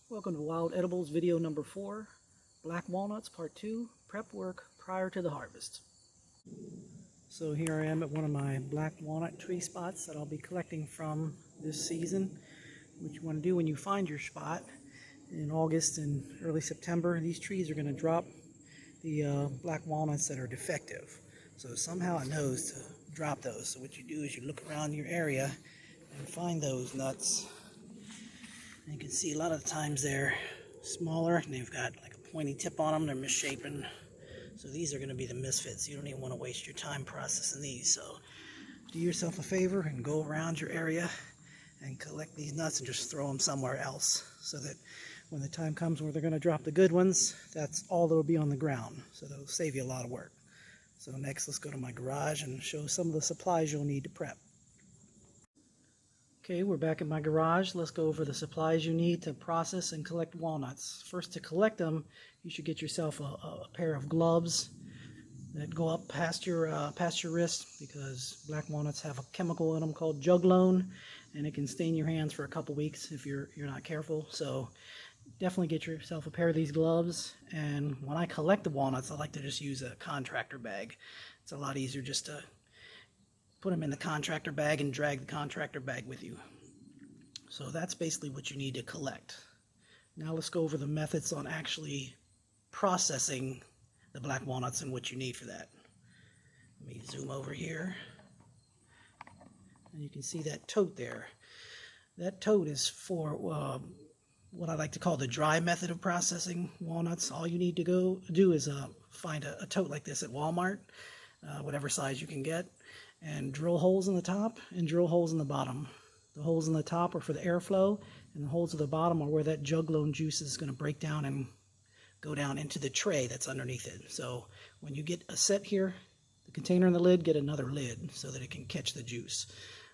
Welcome to Wild Edibles video number 4, Black Walnuts Part 2, Prep Work Prior to the Harvest. So here I am at one of my black walnut tree spots that I'll be collecting from this season. What you want to do when you find your spot in August and early September, these trees are going to drop the black walnuts that are defective. So somehow it knows to drop those. So what you do is you look around your area and find those nuts. And you can see a lot of the times they're smaller and they've got like a pointy tip on them. They're misshapen. So these are going to be the misfits. You don't even want to waste your time processing these. So do yourself a favor and go around your area and collect these nuts and just throw them somewhere else, so that when the time comes where they're going to drop the good ones, that's all that will be on the ground. So that'll save you a lot of work. So next, let's go to my garage and show some of the supplies you'll need to prep. Okay, we're back at my garage. Let's go over the supplies you need to process and collect walnuts. First, to collect them, you should get yourself a pair of gloves that go up past your wrist, because black walnuts have a chemical in them called juglone, and it can stain your hands for a couple weeks if you're not careful. So definitely get yourself a pair of these gloves. And when I collect the walnuts, I like to just use a contractor bag. It's a lot easier just to put them in the contractor bag and drag the contractor bag with you. So that's basically what you need to collect. Now let's go over the methods on actually processing the black walnuts and what you need for that. Let me zoom over here. And you can see that tote there. That tote is for what I like to call the dry method of processing walnuts. All you need to go do is find a tote like this at Walmart, whatever size you can get, and drill holes in the top and drill holes in the bottom. The holes in the top are for the airflow, and the holes at the bottom are where that juglone juice is going to break down and go down into the tray that's underneath it. So when you get a set here, the container and the lid, get another lid so that it can catch the juice.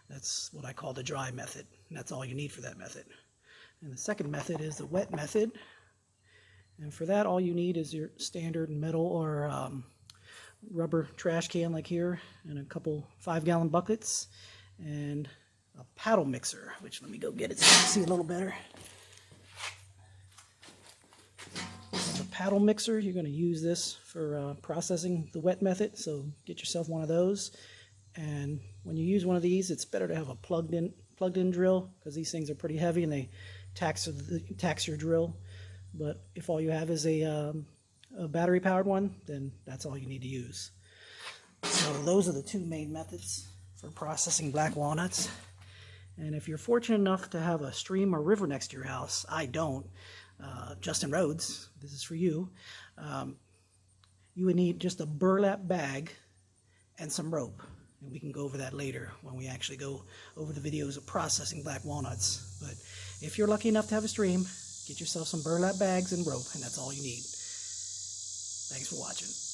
That's what I call the dry method, and that's all you need for that method. And the second method is the wet method, and for that all you need is your standard metal or rubber trash can like here, and a couple 5-gallon buckets, and a paddle mixer, which let me go get it so you can see a little better. The paddle mixer, you're going to use this for processing the wet method, so get yourself one of those. And when you use one of these, it's better to have a plugged in drill, because these things are pretty heavy and they tax your drill. But if all you have is a battery powered one, then that's all you need to use. So those are the two main methods for processing black walnuts. And if you're fortunate enough to have a stream or river next to your house, I don't, Justin Rhodes, this is for you, you would need just a burlap bag and some rope. And we can go over that later when we actually go over the videos of processing black walnuts. But if you're lucky enough to have a stream, get yourself some burlap bags and rope, and that's all you need. Thanks for watching.